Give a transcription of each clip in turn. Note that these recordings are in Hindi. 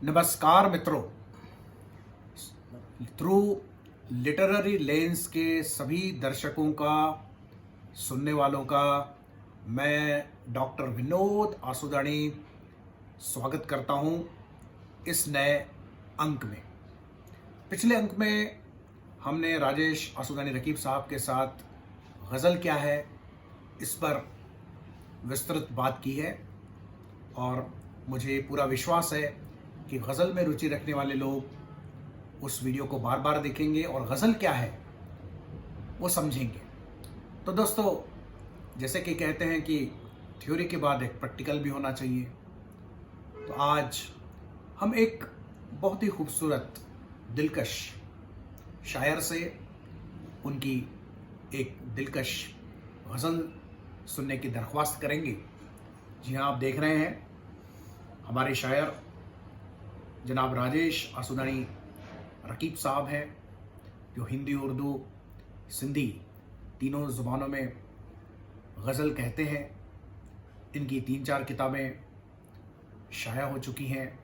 नमस्कार मित्रों। थ्रू लिटरेरी लेंस के सभी दर्शकों का, सुनने वालों का मैं डॉक्टर विनोद आसुदानी स्वागत करता हूं इस नए अंक में। पिछले अंक में हमने राजेश आसुदानी रकीब साहब के साथ गज़ल क्या है इस पर विस्तृत बात की है और मुझे पूरा विश्वास है कि गज़ल में रुचि रखने वाले लोग उस वीडियो को बार बार देखेंगे और गज़ल क्या है वो समझेंगे। तो दोस्तों, जैसे कि कहते हैं कि थ्योरी के बाद एक प्रैक्टिकल भी होना चाहिए, तो आज हम एक बहुत ही खूबसूरत दिलकश शायर से उनकी एक दिलकश गज़ल सुनने की दरख्वास्त करेंगे। जी हाँ, आप देख रहे हैं हमारे शायर जनाब राजेश आसुदानी रकीब साहब हैं, जो हिंदी, उर्दू, सिंधी तीनों ज़ुबानों में गज़ल कहते हैं। इनकी 3-4 किताबें शाया हो चुकी हैं।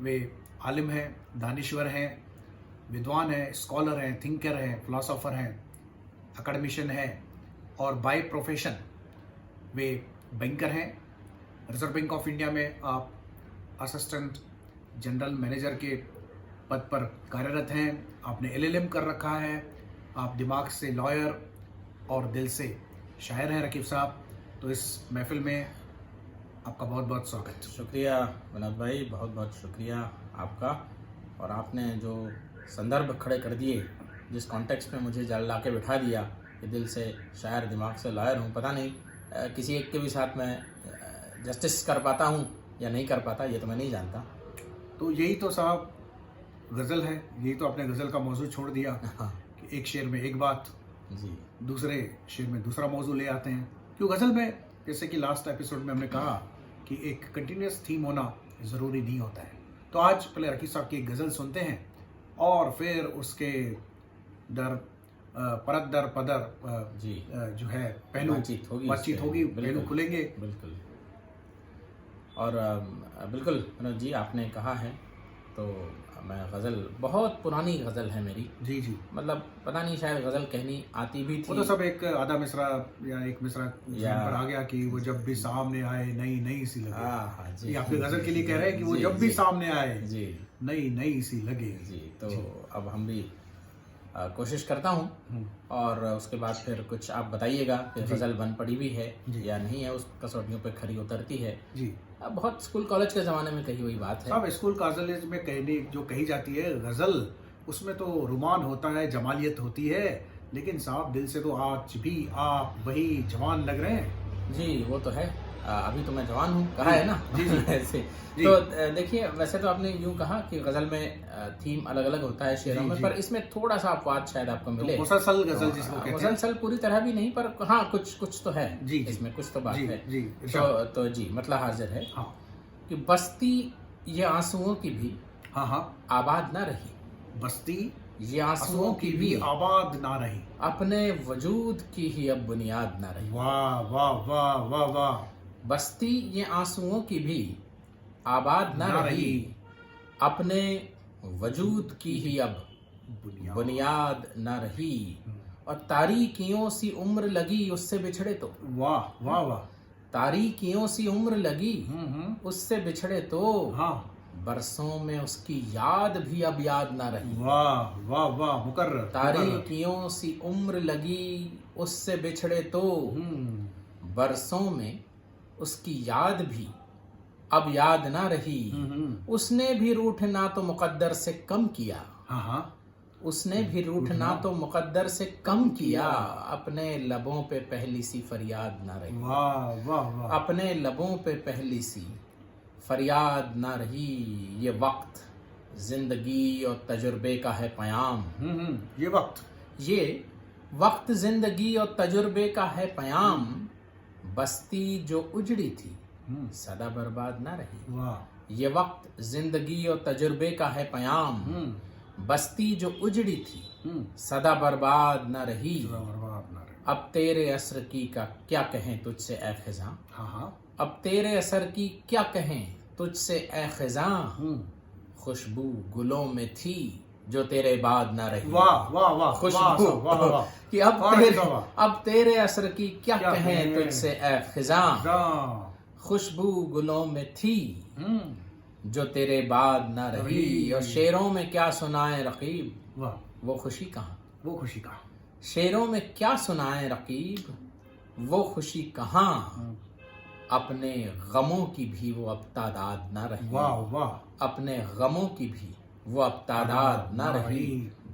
वे आलिम हैं, दानिश्वर हैं, विद्वान हैं, स्कॉलर हैं, थिंकर हैं, फिलोसोफर हैं, एकेडमिशियन हैं और बाय प्रोफेशन वे बैंकर हैं। रिजर्व बैंक ऑफ इंडिया में आप असिस्टेंट जनरल मैनेजर के पद पर कार्यरत हैं। आपने LLM कर रखा है। आप दिमाग से लॉयर और दिल से शायर हैं रकीब साहब। तो इस महफिल में आपका बहुत बहुत स्वागत। शुक्रिया विनोद भाई, बहुत बहुत शुक्रिया आपका। और आपने जो संदर्भ खड़े कर दिए, जिस कॉन्टेक्स्ट में मुझे जल ला के बिठा दिया कि दिल से शायर, दिमाग से लॉयर हूँ, पता नहीं किसी एक के भी साथ मैं जस्टिस कर पाता हूँ या नहीं कर पाता, ये तो मैं नहीं जानता। तो यही तो साहब गज़ल है, यही तो आपने गज़ल का मौजू छोड़ दिया कि एक शेर में एक बात, जी, दूसरे शेर में दूसरा मौजू ले आते हैं। क्यों गज़ल में, जैसे कि लास्ट एपिसोड में हमने कहा कि एक कंटिन्यूस थीम होना ज़रूरी नहीं होता है। तो आज पहले रकीब साहब की एक गज़ल सुनते हैं और फिर उसके परत दर पदर जी, जो है पहलू बातचीत होगी, पहलू खुलेंगे। बिल्कुल। और बिल्कुल विनोद जी, आपने कहा है तो मैं गज़ल, बहुत पुरानी गज़ल है मेरी। जी जी, मतलब पता नहीं, शायद गज़ल कहनी आती भी थी। वो तो सब एक आधा मिसरा या एक मिसरा पर आ गया कि वो जब भी सामने आए नई नई सी लगे। हाँ जी, ये आपकी गज़ल के लिए कह रहे हैं कि वो जी, जब भी जी, सामने आए जी नई नई सी लगे। जी। तो अब हम भी कोशिश करता हूँ और उसके बाद फिर कुछ आप बताइएगा कि गज़ल बन पड़ी भी है या नहीं है, उस कसौटियों पे खरी उतरती है। जी, अब बहुत स्कूल कॉलेज के ज़माने में कही हुई बात है। साहब स्कूल कॉलेज में कहनी जो कही जाती है गज़ल, उसमें तो रुमान होता है, जमालियत होती है, लेकिन साहब दिल से तो आज भी आप वही जवान लग रहे हैं। जी, वो तो है। अभी तो मैं जवान हूँ, कहा है ना। जी जी ऐसे जी। तो देखिए, वैसे तो आपने यूँ कहा कि गज़ल में थीम अलग अलग होता है शेरों में, पर इसमें थोड़ा सा अपवाद शायद आपको मिले। मुसलसल गज़ल जिसको कहते हैं। मुसलसल पूरी तरह भी नहीं, पर हाँ, कुछ तो है। जी, जी। इसमें कुछ तो बात जी, है। जी, तो जी, मतलब हाजिर है हाँ कि बस्ती ये आंसुओं की भी हाँ हाँ, आबाद ना रही, बस्ती ये आंसुओं की भी आबाद ना रही। अपने वजूद की ही अब बुनियाद ना रही। वाह वाह वाह वाह वाह। बस्ती ये आंसुओं की भी आबाद ना रही, अपने वजूद की ही अब बुनियाद ना रही। और तारीकियों सी उम्र लगी उससे बिछड़े तो, वाह वाह वाह। तारीकियों सी उम्र लगी उससे बिछड़े तो, हाँ, बरसों में उसकी याद भी अब याद ना रही। वाह वाह वाह, मुकर्रर। तारीकियों सी उम्र लगी उससे बिछड़े तो, बरसों में उसकी याद भी अब याद ना रही। उसने भी रूठना तो मुकद्दर से कम किया, हाँ हाँ, उसने भी रूठना तो मुकद्दर से कम किया, अपने लबों पे पहली सी फरियाद ना रही। वाह वाह वाह। अपने लबों पे पहली सी फरियाद ना रही। ये वक्त जिंदगी और तजुर्बे का है पयाम, ये वक्त जिंदगी और तजुर्बे का है पयाम। बस्ती जो उजड़ी थी सदा बर्बाद ना रही। वाह। ये वक्त जिंदगी और तजुर्बे का है पयाम। बस्ती जो उजड़ी थी सदा बर्बाद न रही। अब तेरे असर की का क्या कहें तुझसे ऐ फ़िज़ां। हाँ हाँ, अब तेरे असर की क्या कहें तुझसे ए खिजां खुशबू गुलों में थी जो तेरे बाद ना रही। वाह वाह वाह, खुशबू वाह वाह वाह, कि वाह, अब तेरे असर की क्या क्या कहें कहें? तुझसे ए खिजां वाह, खुशबू गुलों में थी हम्म, जो तेरे बाद ना रही। रही। और शेरों में क्या सुनाए रकीब, वाह, वो खुशी कहाँ। वो खुशी का, शेरों में क्या सुनाए रकीब, वो खुशी कहाँ। अपने गमों की भी वो अब तादाद ना रही। वाह वाह, अपने गमों की भी वो अब तादाद न रही।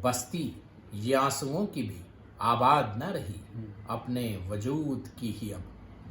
बस्ती ये आंसुओं की भी आबाद न रही। अपने वजूद की ही अब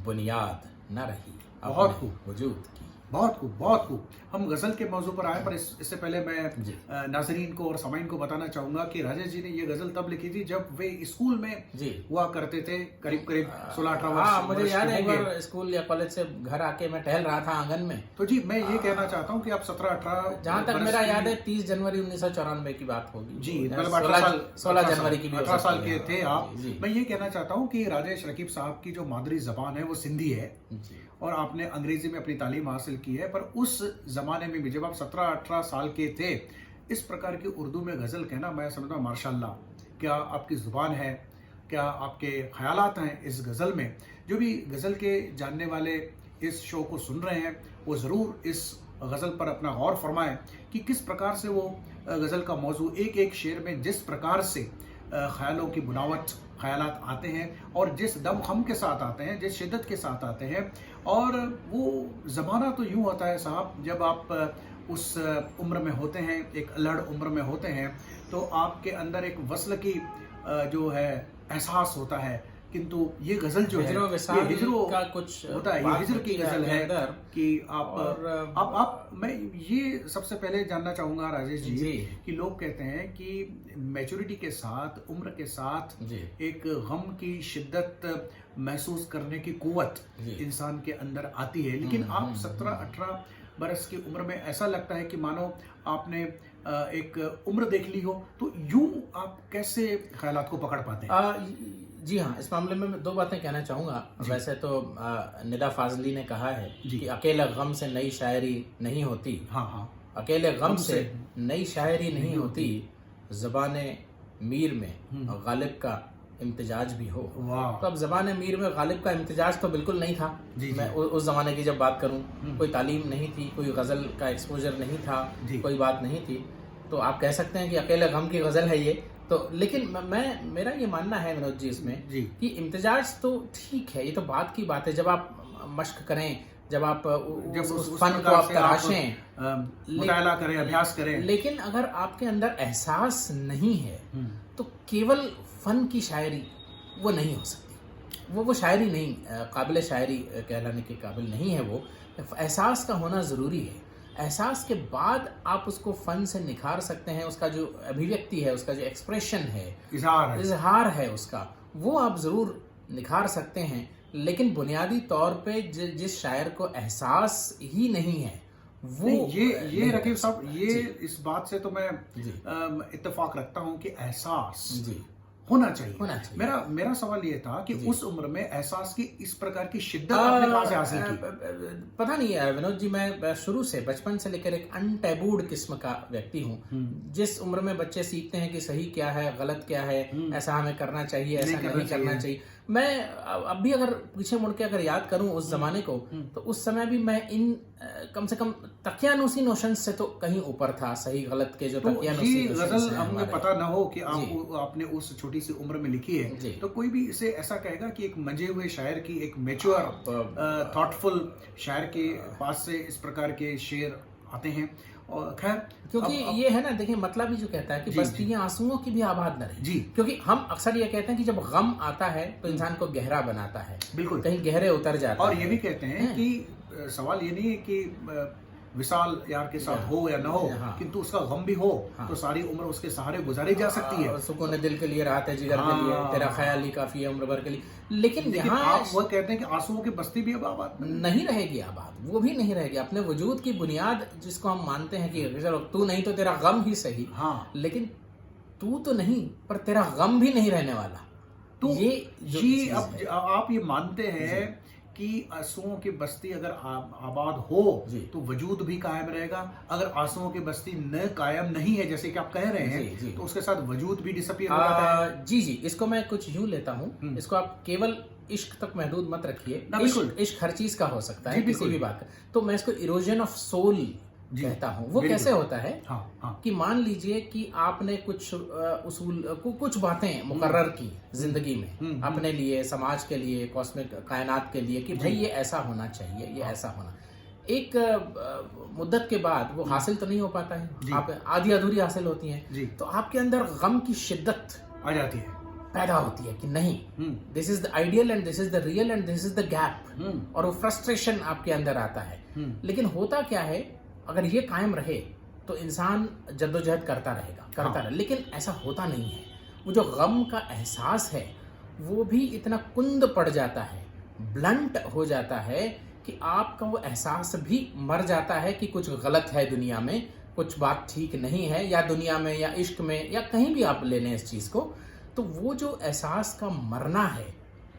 बुनियाद न रही। बहुत अपने खूब। वजूद की। बहुत खूब, बहुत खूब। हम गज़ल के मौजू पर आए, पर इससे पहले मैं जी। नाजरीन को और सामाइन को बताना चाहूँगा कि राजेश जी ने ये गज़ल तब लिखी थी जब वे स्कूल में जी। हुआ करते थे, करीब करीब 16-18 वर्ष। हाँ, मुझे वर्ष याद के है एक होंगे। बार स्कूल या कॉलेज से घर आके मैं टहल रहा था आंगन में। तो जी मैं ये कहना चाहता हूँ कि आप 17-18 जहां तक वर्ष मेरा की- याद है 30 जनवरी 1994 की बात होगी। जी, या मतलब 18 साल 16 जनवरी की भी हो 18 साल सकती के है। थे आप। जी, मैं ये कहना चाहता हूँ कि राजेश रकीब साहब की जो मादरी जबान है वो सिंधी है, जी। और आपने अंग्रेजी में अपनी तालीम हासिल की है, पर उस जमाने में भी जब आप 17-18 साल के थे, इस प्रकार की उर्दू में गज़ल कहना, मैं समझता हूँ माशाल्लाह। क्या आपकी ज़ुबान है, क्या आपके ख्यालात हैं इस गज़ल में। जो भी गज़ल के जानने वाले इस शो को सुन रहे हैं वो ज़रूर इस गज़ल पर अपना गौर फरमाएं कि किस प्रकार से वो गज़ल का मौजू एक एक शेर में जिस प्रकार से ख्यालों की बुनावट, ख्यालात आते हैं और जिस दम खम के साथ आते हैं, जिस शिद्दत के साथ आते हैं। और वो ज़माना तो यूँ होता है साहब, जब आप उस उम्र में होते हैं, एक लड़ उम्र में होते हैं, तो आपके अंदर एक वस्ल की जो है एहसास होता है। किंतु ये गज़ल जो है, हिजरो ये विसाल हिजरो का कुछ होता है, ये बात हिजर की होती है गज़ल आपके है अंदर। कि और आप मैं ये सबसे पहले जानना चाहूँगा राजेश जी जी। कि लोग कहते हैं कि मैच्योरिटी के साथ, उम्र के साथ जी। एक गम की शिद्दत महसूस करने की कुव्वत जी। इंसान के अंदर आती है, लेकिन आप 17-18 बरस की उम्र में ऐसा लगता है कि मानो आपने एक उम्र देख ली हो। तो यूं आप कैसे ख्यालात को पकड़ पाते हैं? जी हाँ, इस मामले में मैं दो बातें कहना चाहूँगा। वैसे तो निदा फाजली ने कहा है जी। कि अकेले गम से नई शायरी नहीं होती। हाँ हाँ, अकेले गम गम से से नई शायरी नहीं होती। ज़बाने मीर में गालिब का इम्तिजाज भी हो। वाह, तो अब ज़बाने मीर में गालिब का इम्तिजाज तो बिल्कुल नहीं था। जी, मैं उस ज़माने की जब बात करूं, कोई तालीम नहीं थी, कोई गज़ल का एक्सपोजर नहीं था, जी। कोई बात नहीं थी। तो आप कह सकते हैं कि अकेले गम की गज़ल है ये। तो लेकिन मेरा ये मानना है विनोद जी इसमें जी। कि इम्तिजाज तो ठीक है, ये तो बात की बात है। जब आप मश्क करें, जब आप जब उस उस फन को प्रकार आप से तराशें, मुताला करें, अभ्यास करें। लेकिन अगर आपके अंदर एहसास नहीं है तो केवल फन की शायरी वो नहीं हो सकती। वो शायरी नहीं, काबिल शायरी कहलाने के काबिल नहीं है। वो एहसास का होना ज़रूरी है। एहसास के बाद आप उसको फन से निखार सकते हैं। उसका जो अभिव्यक्ति है, उसका जो एक्सप्रेशन है, इजहार है उसका, वो आप ज़रूर निखार सकते हैं। लेकिन बुनियादी तौर पे जिस शायर को एहसास ही नहीं है वो ये रकीब साहब, ये जी। इस बात से तो मैं जी। इत्तेफाक रखता हूँ कि एहसास जी होना चाहिए। होना चाहिए। मेरा सवाल ये था कि जी। उस उम्र में एहसास की इस प्रकार की शिद्दत आपने कहाँ से हासिल की? पता नहीं है विनोद जी, मैं शुरू से बचपन से लेकर एक अनटैबूड किस्म का व्यक्ति हूँ। जिस उम्र में बच्चे सीखते हैं कि सही क्या है, गलत क्या है, ऐसा हमें करना चाहिए, ऐसा नहीं करना चाहिए। मैं अब भी अगर पीछे मुड़ के अगर याद करूं उस जमाने को, तो उस समय भी मैं इन कम से कम तकियानुसी नोशन से तो कहीं ऊपर था। सही गलत के जो तो तकियानुसी ये नोशंस गजल हैं हमें हमारे। पता न हो कि जी। आपने उस छोटी सी उम्र में लिखी जी। है, तो कोई भी इसे ऐसा कहेगा कि एक मंजे हुए शायर की, एक मैच्योर थॉटफुल शायर के पास से इस प्रकार के शेर आते हैं। और खैर, क्योंकि ये है ना, देखिए मतलब ही जो कहता है कि जी, बस्तियां आंसुओं की भी आबाद न रही। जी। क्योंकि हम अक्सर ये कहते हैं कि जब गम आता है तो इंसान को गहरा बनाता है, बिल्कुल। कहीं गहरे उतर जाता और है। ये भी कहते हैं कि सवाल ये नहीं है कि विशाल यार के साथ हो या ना हो, हाँ। किंतु उसका गम भी हो हाँ। तो सारी उम्र उसके सहारे गुजारी जा सकती है। सुकून दिल के लिए, राहत जिगर के लिए, हाँ। तेरा ख्याल ही काफी है उम्र भर के लिए। लेकिन लेकिन यहाँ आप वो कहते हैं कि आंसुओं की बस्ती भी अब आबाद नहीं रहेगी आबाद, वो भी नहीं रहेगी। अपने वजूद की बुनियाद जिसको हम मानते हैं कि चलो तू नहीं तो तेरा गम ही सही, हाँ। लेकिन तू तो नहीं पर तेरा गम भी नहीं रहने वाला। तो ये जो ये चीज़ अब है। आप ये मानते हैं कि आंसुओं की बस्ती अगर आबाद हो जी। तो वजूद भी कायम रहेगा। अगर आंसुओं की बस्ती न कायम नहीं है जैसे कि आप कह रहे हैं, जी, जी। तो उसके साथ वजूद भी डिसअपीयर हो जाता है। जी जी, इसको मैं कुछ यूं लेता हूँ, इसको आप केवल इश्क तक महदूद मत रखिए। ना, बिल्कुल। इश्क हर चीज का हो सकता है, जी, किसी बिल्कुल। भी बात का। तो मैं इसको इरोजन ऑफ सोल जी, कहता हूँ। वो बिल्कुल। कैसे होता है हाँ हाँ कि मान लीजिए कि आपने कुछ कुछ बातें मुकर्रर की जिंदगी में अपने लिए, समाज के लिए, कॉस्मिक कायनात के लिए कि भाई ये ऐसा होना चाहिए, ये ऐसा होना। एक मुद्दत के बाद वो हासिल तो नहीं हो पाता जी। है, आप आधी अधूरी हासिल होती हैं, जी। तो आपके अंदर गम की शिद्दत आ जाती है। पैदा होती है कि नहीं, this is the ideal and this is the real and this is the gap, और वो फ्रस्ट्रेशन आपके अंदर आता है। लेकिन होता क्या है, अगर ये कायम रहे तो इंसान जद्दोजहद करता रहेगा, लेकिन ऐसा होता नहीं है। वो जो गम का एहसास है वो भी इतना कुंद पड़ जाता है, ब्लंट हो जाता है कि आपका वो एहसास भी मर जाता है कि कुछ गलत है दुनिया में, कुछ बात ठीक नहीं है, या दुनिया में या इश्क में या कहीं भी आप ले लें इस चीज़ को। तो वो जो एहसास का मरना है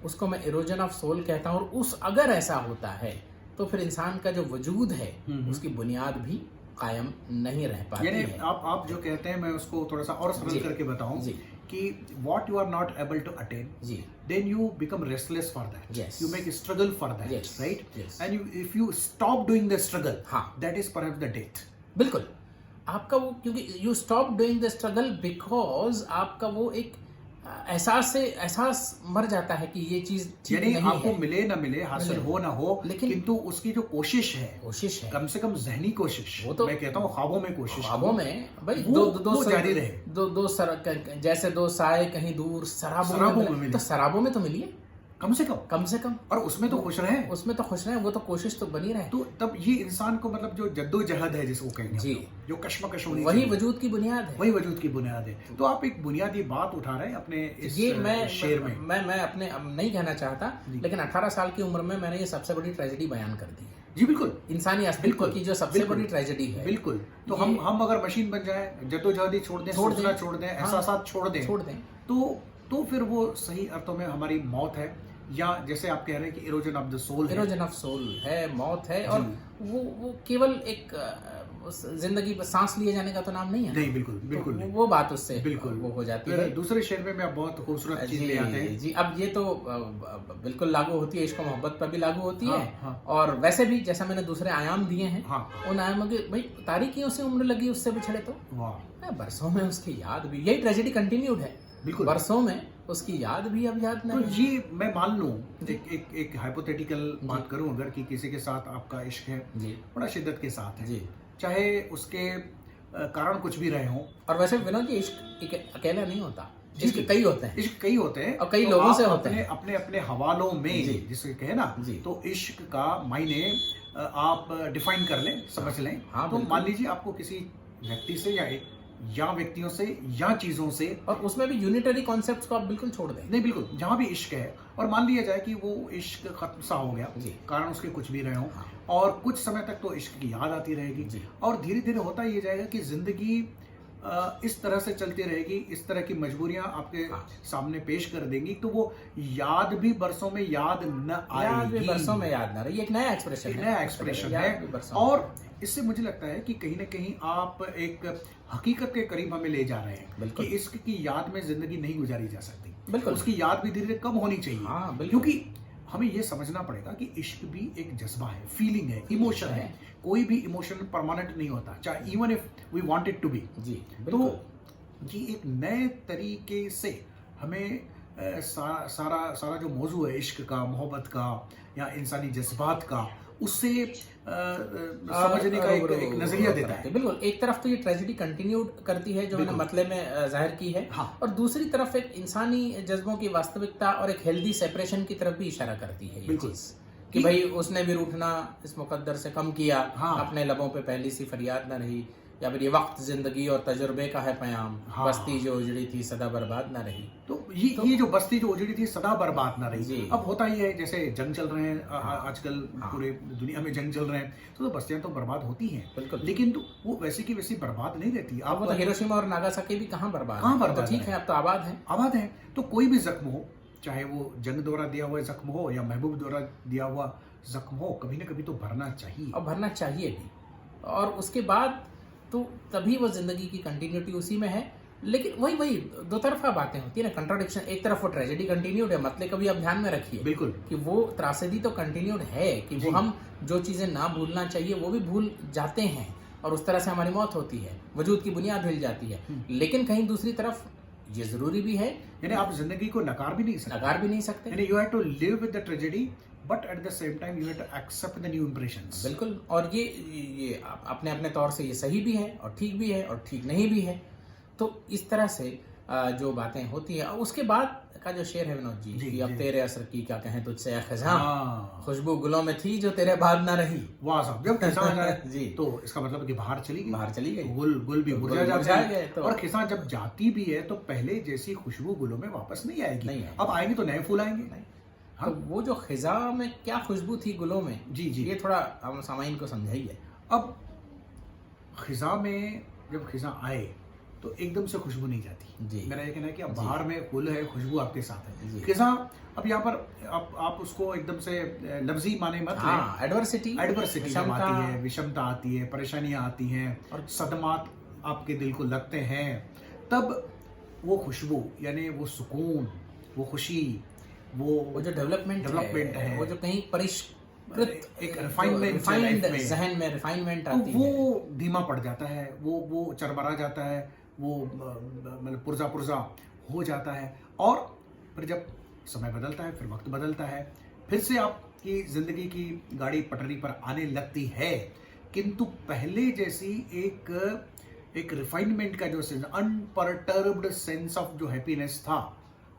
उसको मैं इरोजन ऑफ सोल कहता हूँ। और उस अगर ऐसा होता है तो फिर इंसान का जो वजूद है उसकी बुनियाद भी कायम नहीं रह पाती यानी है। आप जो कहते हैं, मैं उसको थोड़ा सा और सरल जी। करके बताऊं जी। कि what you are not able to attain, ji then you become restless for that. Yes. You make a struggle for that, Yes. right? Yes. And if you stop doing the struggle, हाँ। that is perhaps the death. बिल्कुल, आपका वो, क्योंकि you stop doing the struggle because आपका वो एक एहसास मर जाता है कि ये चीज ठीक यानी नहीं आपको है। मिले ना मिले, हासिल मिले। हो ना हो, लेकिन किंतु उसकी जो कोशिश है, कोशिश है, कम से कम जहनी कोशिश, वो तो मैं कहता हूँ ख्वाबों में कोशिश, ख्वाबों में भाई वो जारी रहे। जैसे दो साए कहीं दूर शराबों में मिले, तो शराबों में तो मिलिए कम से कम, और उसमें तो खुश रहे, उसमें तो खुश रहे, वो तो कोशिश तो बनी रहे। तो तब ये इंसान को मतलब जो जद्दोजहद है जिसको कहेंगे, जी, जो कश्मकश होनी वही चाहिए, वजूद की बुनियाद है, वही वजूद की बुनियाद है। तो आप एक बुनियादी बात उठा रहे हैं अपने इस शेर में। मैं अपने नहीं कहना चाहता, लेकिन 18 साल की उम्र में मैंने ये सबसे बड़ी ट्रेजेडी बयान कर दी है। जी बिल्कुल, इंसानी अस्तित्व की जो सबसे बड़ी ट्रेजेडी है। बिल्कुल। तो हम अगर मशीन बन जाए, जद्दोजहदी छोड़ दें, सोचना छोड़ दें, एहसासात छोड़ दें, तो फिर वो सही अर्थों में हमारी मौत है, या जैसे आप कह रहे हैं कि इरोजन ऑफ द सोल है। इरोजन ऑफ सोल है, मौत है, और वो केवल एक जिंदगी पर सांस लिए जाने का तो नाम नहीं है। नहीं, बिल्कुल तो वो बात उससे बिल्कुल वो हो जाती है। दूसरे शेर में आप बहुत खूबसूरत चीज ले आते हैं। जी, अब ये तो बिल्कुल लागू होती है, इश्क और मोहब्बत पर भी लागू होती है। हाँ। और वैसे भी जैसा मैंने दूसरे आयाम दिए हैं, हाँ। उन आयामों की भाई तारीखियों से उम्र लगी उससे बिछड़े तो बरसों में उसकी याद भी, यही ट्रेजेडी कंटिन्यूड है, बिल्कुल। बरसों में उसकी याद भी अब याद नहीं। तो ये मैं मान लूं, एक हाइपोथेटिकल बात करूं, अगर कि किसी के साथ आपका इश्क है, बड़ा शिद्दत के साथ है, चाहे उसके कारण कुछ भी रहे हों। और वैसे विनोद जी, इश्क अकेला नहीं होता, इश्क कई होते हैं, इश्क कई होते हैं, और कई लोगों से होते हैं, अपने हवालों में, जिसे कहे ना, तो इश्क का मायने आप डिफाइन कर लें, समझ लें। तो मान लीजिए आपको किसी व्यक्ति से या व्यक्तियों से या चीजों से, और उसमें भी यूनिटरी कॉन्सेप्ट्स को आप बिल्कुल छोड़ दें। नहीं, बिल्कुल, जहां भी इश्क है, और मान लिया जाए कि वो इश्क खत्म सा हो गया, कारण उसके कुछ भी रहे हों, और कुछ समय तक तो इश्क की याद आती रहेगी, और धीरे धीरे होता ये जाएगा कि जिंदगी इस तरह से चलती रहेगी, इस तरह की मजबूरियां आपके सामने पेश कर देंगी, तो वो याद भी बरसों में याद न आएगी, बरसों में याद न रही। एक नया एक्सप्रेशन है। और इससे मुझे लगता है कि कहीं ना कहीं आप एक हकीकत के करीब हमें ले जा रहे हैं कि इश्क की याद में जिंदगी नहीं गुजारी जा सकती, बिल्कुल, उसकी याद भी धीरे धीरे कम होनी चाहिए, क्योंकि हमें ये समझना पड़ेगा कि इश्क भी एक जज्बा है, फीलिंग है, इमोशन है। कोई भी इमोशन परमानेंट नहीं होता, चाहे even if we want it to be. तो ये एक नए तरीके से हमें सारा जो मौजू है इश्क का, मोहब्बत का, या इंसानी जज्बात का, उससे समझने का एक नजरिया देता है। बिल्कुल, एक तरफ तो ये ट्रेजेडी कंटिन्यूड करती है जो मैंने मतले में जाहिर की है, और दूसरी तरफ एक इंसानी जज्बों की वास्तविकता और एक हेल्दी सेपरेशन की तरफ भी इशारा करती है ये चीज, कि भाई उसने भी रूठना इस मुकद्दर से कम किया, अपने लबों पे पहली सी फरियाद न रही, या फिर ये वक्त जिंदगी और तजुर्बे का है पयाम, बस्ती जो उजड़ी थी सदा बर्बाद ना रही। तो ये जो बस्ती जो उजड़ी थी सदा बर्बाद ना रही, अब होता ही है, जैसे जंग चल रहे हैं आजकल, पूरे दुनिया में जंग चल रहे हैं, तो बस्तियां तो बर्बाद होती हैं, बिल्कुल, लेकिन तो वो वैसी की वैसी बर्बाद नहीं रहती। अब वो तो हिरोशिमा और नागासाकी भी कहाँ बर्बाद, तो ठीक है, अब तो आबाद है। तो कोई भी जख्म हो, चाहे वो जंग द्वारा दिया हुआ जख्म हो या महबूब द्वारा दिया हुआ जख्म हो, कभी ना कभी तो भरना चाहिए। और भरना चाहिए भी। और उसके बाद तो तभी वो ज़िंदगी की कंटिन्यूटी उसी में है। लेकिन वही दो तरफा बातें होती है ना, कंट्राडिक्शन। एक तरफ वो ट्रेजेडी कंटिन्यूड है, मतलब कभी आप ध्यान में रखिए बिल्कुल कि वो त्रासदी तो कंटिन्यूड है, कि जी। वो हम जो चीज़ें ना भूलना चाहिए वो भी भूल जाते हैं, और उस तरह से हमारी मौत होती है, वजूद की बुनियाद हिल जाती है। लेकिन कहीं दूसरी तरफ ये ज़रूरी भी है, यानी आप जिंदगी को नकार भी नहीं सकते, नकार भी नहीं सकते। यानी you have to live with the tragedy but at the same time you have to accept the new impressions. बिल्कुल। और ये अपने अपने तौर से ये सही भी है और ठीक भी है और ठीक नहीं भी है। तो इस तरह से जो बातें होती है। और उसके बाद का जो शेर है विनोद जी, जी, कि अब जी। तेरे असर की क्या कहें तुझसे ए खिज़ां, हाँ, खुशबू गुलों में थी जो तेरे बाद ना रही। वाह साहब, जब खिसा जाए जी। तो इसका मतलब कि बाहर चली गई, बाहर चली गई, गुल भी तो मुरझा गुल जाते मुरझा हैं गए, तो और खिसा जब जाती भी है तो पहले जैसी खुशबू गुलों में वापस नहीं आएगी। नहीं आएगी। अब आएंगे तो नए फूल आएंगे। नहीं। हाँ? तो वो जो खिज़ा में क्या खुशबू थी गुलों में, जी, जी। ये थोड़ा हम सामाइन को समझाइए। अब खिजा में जब खिजा आए तो एकदम से खुशबू नहीं जाती। जी। मेरा ये कहना है कि अब जी। बाहर में फूल है, खुशबू आपके साथ है। जी। खिजा अब यहाँ पर आप उसको एकदम से लफ्जी माने मत लें। हाँ, एडवर्सिटी जब आती है, विषमता आती है, परेशानियां आती हैं और सदमात आपके दिल को लगते हैं, तब वो खुशबू यानी वो सुकून, वो खुशी, वो जो डेवलपमेंट है, वो जो कहीं परिष्कृत एक रिफाइनमेंट जहन में रिफाइनमेंट तो आती वो है, धीमा पड़ जाता है, वो चरमरा जाता है, वो मतलब पुर्जा हो जाता है। और फिर जब समय बदलता है, फिर वक्त बदलता है, फिर से आपकी जिंदगी की गाड़ी पटरी पर आने लगती है, किंतु पहले जैसी एक रिफाइनमेंट का जो सेंस, अनपर्टर्ब्ड सेंस ऑफ जो हैप्पीनेस था,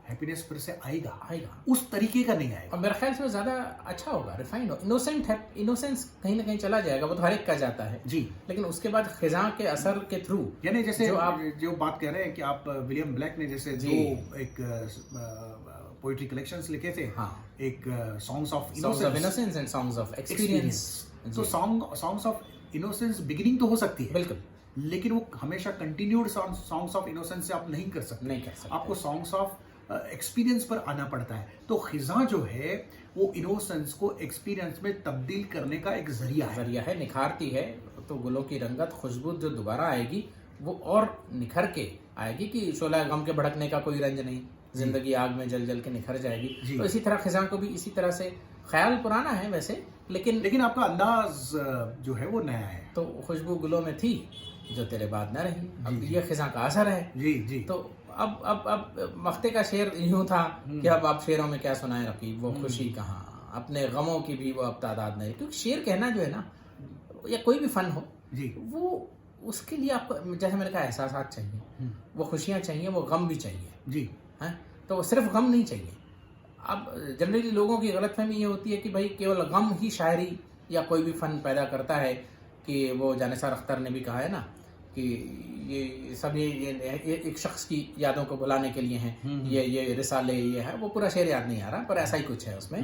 हैप्पीनेस फिर से आएगा उस तरीके का नहीं आएगा। और मेरे ख्याल से वो ज्यादा अच्छा होगा, रिफाइंड हो, इनोसेंट है। इनोसेंस कहीं ना कहीं चला जाएगा, वो तो हर एक का जाता है जी। लेकिन उसके बाद खिजा के असर के थ्रू, यानी जैसे जो आप जो बात कह रहे हैं कि आप विलियम ब्लैक ने जैसे जी। दो एक पोइट्री कलेक्शंस लिखे थे, हाँ, एक songs of songs of innocence and songs of experience. तो सॉन्ग्स ऑफ इनोसेंस बिगिनिंग तो हो सकती है, बिल्कुल, लेकिन वो हमेशा कंटिन्यूड सॉन्ग्स ऑफ इनोसेंस से आप नहीं कर सकते, नहीं कर सकते। आपको सॉन्ग्स ऑफ एक्सपीरियंस पर आना पड़ता है। तो खिजा जो है वो इनोसेंस को एक्सपीरियंस में तब्दील करने का एक जरिया है, निखारती है। तो गुलों की रंगत, खुशबू जो दोबारा आएगी वो और निखर के आएगी, कि शोला गम के भड़कने का कोई रंज नहीं, जिंदगी आग में जल जल के निखर जाएगी। तो इसी तरह खिजा को भी इसी तरह से, ख्याल पुराना है वैसे, लेकिन आपका अंदाज जो है वो नया है। तो खुशबू गुलों में थी जो तेरे बाद न रही, अब ये खिजा का असर है। जी जी। तो अब मख्ते का शेर यूं था कि अब आप शेरों में क्या सुनाए रखी, वो खुशी कहाँ, अपने गमों की भी वो अब तादाद नहीं। क्योंकि शेर कहना जो है ना, या कोई भी फन हो जी, वो उसके लिए आपको, जैसे मैंने कहा, एहसास चाहिए, वो खुशियाँ चाहिए, वो गम भी चाहिए जी। हैं। तो वो सिर्फ गम नहीं चाहिए। अब जनरली लोगों की गलतफहमी ये होती है कि भाई केवल गम ही शायरी या कोई भी फन पैदा करता है, कि वो जानिसार अख्तर ने भी कहा है ना कि ये सब ये एक शख्स की यादों को बुलाने के लिए हैं, ये रिसाले, ये है, वो पूरा शेर याद नहीं आ रहा, पर ऐसा ही कुछ है उसमें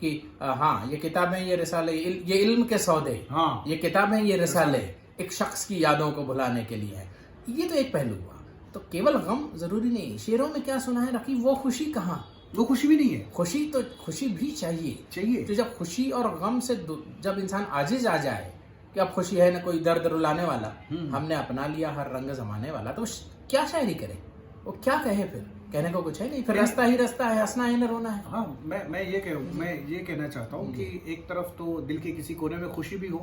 कि हाँ, ये किताबें, ये रिसाले, ये इल्म के सौदे, हाँ, ये किताबें, ये रिसाले एक शख्स की यादों को भुलाने के लिए है। ये तो एक पहलू हुआ। तो केवल गम जरूरी नहीं, शेरों में क्या सुनाए रखी, वो खुशी कहाँ, वो खुशी भी नहीं है। खुशी भी चाहिए। तो जब खुशी और गम से जब इंसान आजिज आ जाए कि अब खुशी है ना कोई दर्द रुलाने वाला, हमने अपना लिया हर रंग जमाने वाला, तो क्या शायरी करे, वो क्या कहे, फिर कहने को कुछ है नहीं, फिर रास्ता ही रास्ता है, हंसना है न रोना है। हाँ, मैं ये कहना चाहता हूँ कि एक तरफ तो दिल के किसी कोने में खुशी भी हो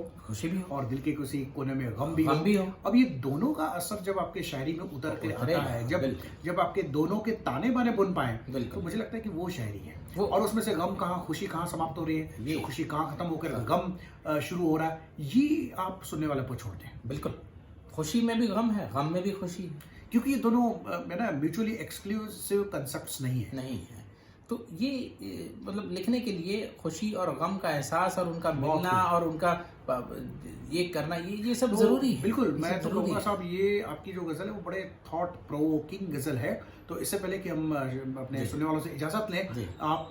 और दिल के किसी कोने में गम भी हो। अब ये दोनों का असर जब आपके शायरी में उतर के आता है, जब आपके दोनों के ताने बाने बुन पाए, तो मुझे लगता है कि वो शायरी है। और उसमें से गम कहाँ, खुशी कहाँ समाप्त हो रही है, खुशी कहाँ खत्म होकर गम शुरू हो रहा है, ये आप सुनने वाले को छोड़ दें। बिल्कुल, खुशी में भी गम है, गम में भी खुशी है, क्योंकि ये दोनों ना म्यूचुअली एक्सक्लूसिव कंसेप्ट्स नहीं है। तो ये मतलब लिखने के लिए खुशी और गम का एहसास और उनका मिलना और उनका ये करना, ये सब जरूरी है। बिल्कुल, मैं तो कहूँगा साहब, ये आपकी जो गजल है वो बड़े थॉट प्रोवोकिंग गजल है। तो इससे पहले कि हम अपने सुनने वालों से इजाजत लें, आप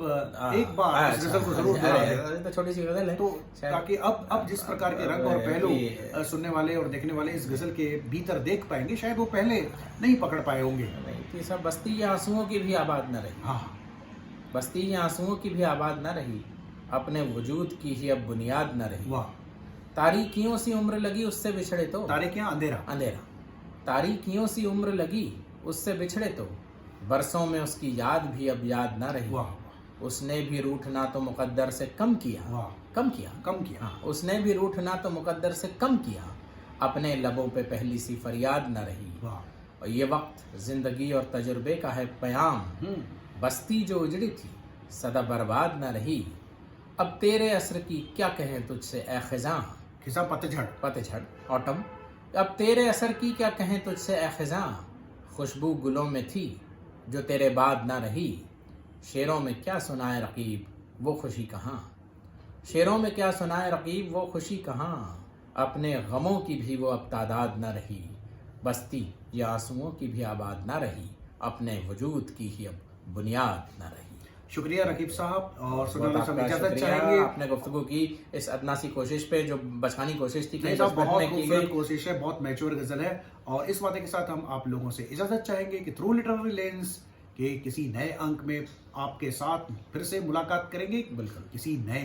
एक बार इस गजल को जरूर दोहराएं। तो छोटी सी गजल है, तो ताकि अब जिस प्रकार के रंग और पहलू सुनने वाले और देखने वाले इस गजल के भीतर देख पाएंगे, शायद वो पहले नहीं पकड़ पाए होंगे। सब बस्ती या आंसुओं की भी आबाद न रही। हाँ, बस्ती ही आंसुओं की भी आबाद न रही, अपने वजूद की ही अब बुनियाद न रही। वाह। तारीकियों सी उम्र लगी उससे बिछड़े तो, तारीखियां, अंधेरा। अंधेरा। तारीकियों सी उम्र लगी उससे बिछड़े तो, बरसों में उसकी याद भी अब याद न रही। वाह उसने भी रूठना तो मुकद्दर से कम किया, वाह। कम किया, कम किया। हाँ, उसने भी रूठना तो मुकद्दर से कम किया, अपने लबों पे पहली सी फरियाद न रही। वाह। और ये वक्त जिंदगी और तजुर्बे का है पयाम, बस्ती जो उजड़ी थी सदा बर्बाद न रही। अब तेरे असर की क्या कहें तुझसे ए खिज़ां, खिसा पतझड़। पतझड़, ऑटम। अब तेरे असर की क्या कहें तुझसे ए खिज़ां, खुशबू गुलों में थी जो तेरे बाद न रही। शेरों में क्या सुनाए रकीब वो खुशी कहाँ, शेरों में क्या सुनाए रकीब वो खुशी कहाँ, अपने गमों की भी वो अब तादाद न रही। बस्ती या आंसुओं की भी आबाद न रही, अपने वजूद की ही अब बुनियाद न रही। शुक्रिया रकीब साहब। और सुनने वालों से हम आपका इजाजत शुक्रिया, चाहेंगे। आपने गुफ्तगू की इस अदना सी कोशिश पे, जो बचकानी कोशिश थी कि नहीं साहब, 10 मिनट बहुत में की खूबसूरत गई। कोशिश है, बहुत मैच्योर गजल है। और इस वादे के साथ हम आप लोगों से इजाजत चाहेंगे कि थ्रू लिटरेरी लेंस के किसी नए अंक में आपके साथ फिर से मुलाकात करेंगे, बिल्कुल। किसी नए